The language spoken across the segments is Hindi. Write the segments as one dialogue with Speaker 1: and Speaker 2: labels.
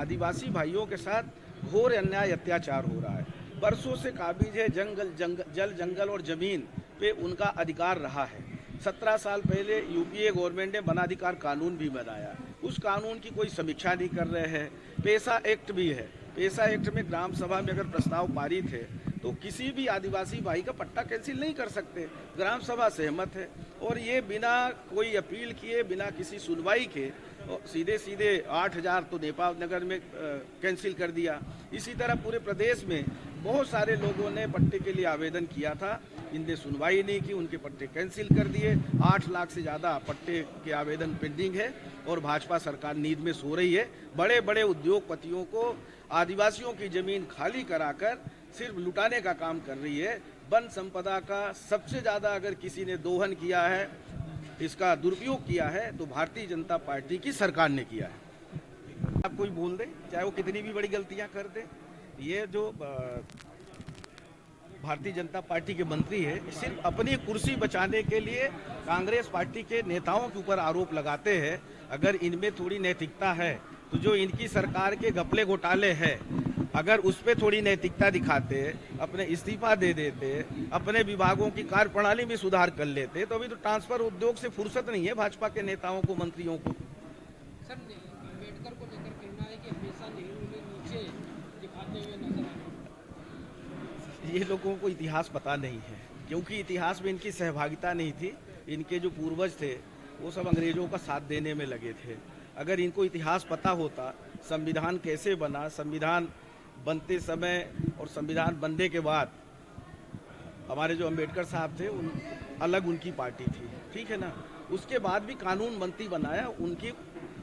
Speaker 1: आदिवासी भाइयों के साथ घोर अन्याय अत्याचार हो रहा है। बरसों से काबिज है, जल जंगल और ज़मीन पे उनका अधिकार रहा है। 17 साल पहले यूपीए गवर्नमेंट ने वनाधिकार कानून भी बनाया, उस कानून की कोई समीक्षा नहीं कर रहे हैं। पेशा एक्ट भी है, पेशा एक्ट में ग्राम सभा में अगर प्रस्ताव पारित है तो किसी भी आदिवासी भाई का पट्टा कैंसिल नहीं कर सकते, ग्राम सभा सहमत है। और ये बिना कोई अपील किए, बिना किसी सुनवाई के सीधे सीधे 8,000 तो नेपाल नगर में कैंसिल कर दिया। इसी तरह पूरे प्रदेश में बहुत सारे लोगों ने पट्टे के लिए आवेदन किया था, इनने सुनवाई नहीं की, उनके पट्टे कैंसिल कर दिए। 8 लाख से ज़्यादा पट्टे के आवेदन पेंडिंग है और भाजपा सरकार नींद में सो रही है। बड़े बड़े उद्योगपतियों को आदिवासियों की ज़मीन खाली कराकर सिर्फ लुटाने का काम कर रही है। वन संपदा का सबसे ज़्यादा अगर किसी ने दोहन किया है, इसका दुरुपयोग किया है, तो भारतीय जनता पार्टी की सरकार ने किया है। आप कोई बोल दे, चाहे वो कितनी भी बड़ी गलतियां कर दे, ये जो भारतीय जनता पार्टी के मंत्री है, सिर्फ अपनी कुर्सी बचाने के लिए कांग्रेस पार्टी के नेताओं के ऊपर आरोप लगाते हैं। अगर इनमें थोड़ी नैतिकता है तो जो इनकी सरकार के घपले घोटाले हैं, अगर उस पर थोड़ी नैतिकता दिखाते, अपने इस्तीफा दे देते, अपने विभागों की कार्य प्रणाली में सुधार कर लेते, तो अभी तो ट्रांसफर उद्योग से फुर्सत नहीं है भाजपा के नेताओं को, मंत्रियों को।
Speaker 2: सर, अम्बेडकर को लेकर कहना है कि हमेशा नेहरू ने नीचे दिखाते हुए नजर आए।
Speaker 1: ये लोगों को इतिहास पता नहीं है, क्योंकि इतिहास में इनकी सहभागिता नहीं थी। इनके जो पूर्वज थे वो सब अंग्रेजों का साथ देने में लगे थे। अगर इनको इतिहास पता होता, संविधान कैसे बना, संविधान बनते समय और संविधान बनने के बाद हमारे जो अम्बेडकर साहब थे, अलग उनकी पार्टी थी, ठीक है ना। उसके बाद भी कानून मंत्री बनाया, उनकी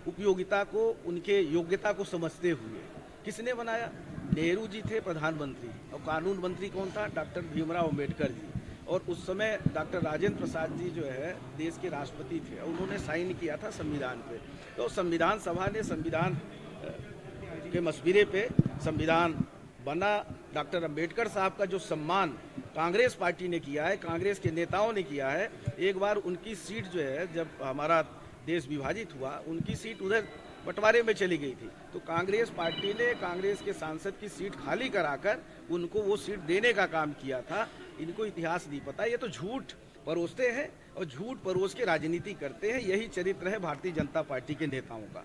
Speaker 1: उपयोगिता को, उनके योग्यता को समझते हुए। किसने बनाया? नेहरू जी थे प्रधानमंत्री, और कानून मंत्री कौन था? डॉक्टर भीमराव अम्बेडकर जी। और उस समय डॉक्टर राजेंद्र प्रसाद जी जो है देश के राष्ट्रपति थे, उन्होंने साइन किया था संविधान पे। तो संविधान सभा ने संविधान के मसविरे पे संविधान बना। डॉक्टर अंबेडकर साहब का जो सम्मान कांग्रेस पार्टी ने किया है, कांग्रेस के नेताओं ने किया है। एक बार उनकी सीट जो है, जब हमारा देश विभाजित हुआ, उनकी सीट उधर बंटवारे में चली गई थी, तो कांग्रेस पार्टी ने कांग्रेस के सांसद की सीट खाली कराकर उनको वो सीट देने का काम किया था। इनको इतिहास नहीं पता, ये तो झूठ परोसते हैं और झूठ परोस के राजनीति करते हैं। यही चरित्र है भारतीय जनता पार्टी के नेताओं का।